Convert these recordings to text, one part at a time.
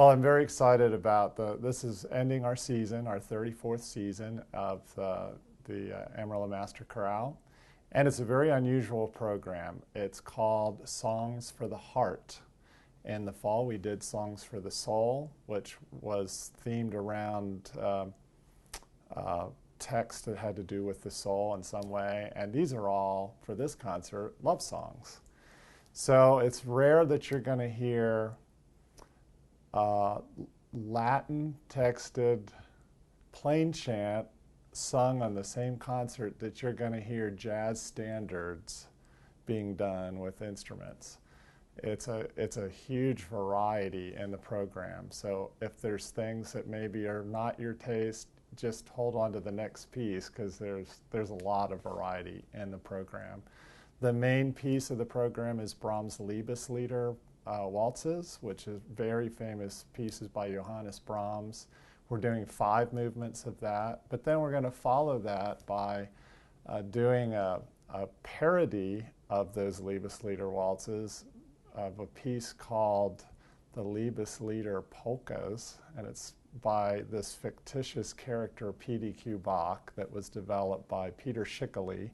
Well, I'm very excited about this is ending our season, our 34th season of the Amarillo Master Chorale. And it's a very unusual program. It's called Songs for the Heart. In the fall, we did Songs for the Soul, which was themed around text that had to do with the soul in some way. And these are all, for this concert, love songs. So it's rare that you're going to hear Latin texted plain chant sung on the same concert that you're going to hear jazz standards being done with instruments. It's a huge variety in the program. So if there's things that maybe are not your taste, just hold on to the next piece because there's a lot of variety in the program. The main piece of the program is Brahmslieder Waltzes, which is very famous pieces by Johannes Brahms. We're doing 5 movements of that, but then we're going to follow that by doing a parody of those Liebeslieder waltzes of a piece called the Liebeslieder Polkas, and it's by this fictitious character PDQ Bach that was developed by Peter Schickele,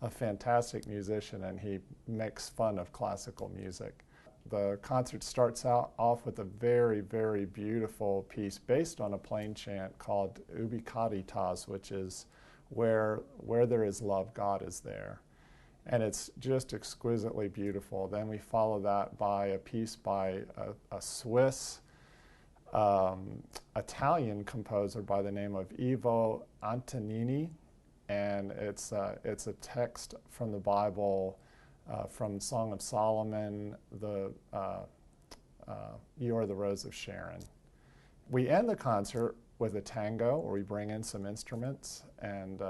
a fantastic musician, and he makes fun of classical music. The concert starts off with a very, very beautiful piece based on a plain chant called Ubi Caritas, which is where there is love, God is there. And it's just exquisitely beautiful. Then we follow that by a piece by a Swiss Italian composer by the name of Ivo Antonini, and it's a text from the Bible, from Song of Solomon, You Are the Rose of Sharon. We end the concert with a tango where we bring in some instruments, and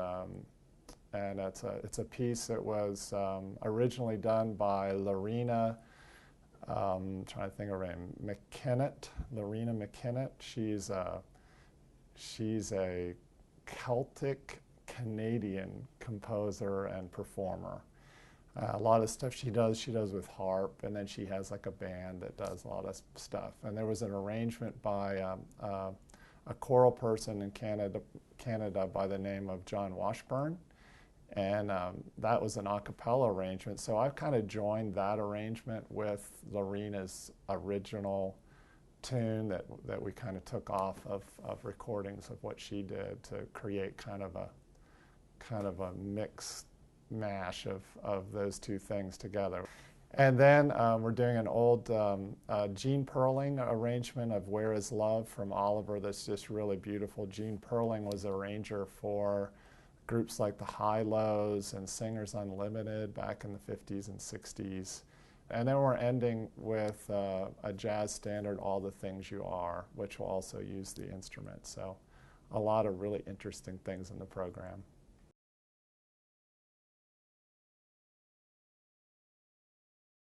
it's a piece that was originally done by Lorena, trying to think of her name, McKennett, Lorena McKennett. She's a Celtic Canadian composer and performer. A lot of stuff she does with harp, and then she has like a band that does a lot of stuff. And there was an arrangement by a choral person in Canada by the name of John Washburn, and that was an acapella arrangement. So I've kind of joined that arrangement with Lorena's original tune that we kind of took off of recordings of what she did to create kind of a mixed mash of those two things together. And then we're doing an old Gene Perling arrangement of Where is Love from Oliver that's just really beautiful. Gene Perling was an arranger for groups like the High-Lows and Singers Unlimited back in the 50s and 60s. And then we're ending with a jazz standard, All the Things You Are, which will also use the instrument. So a lot of really interesting things in the program.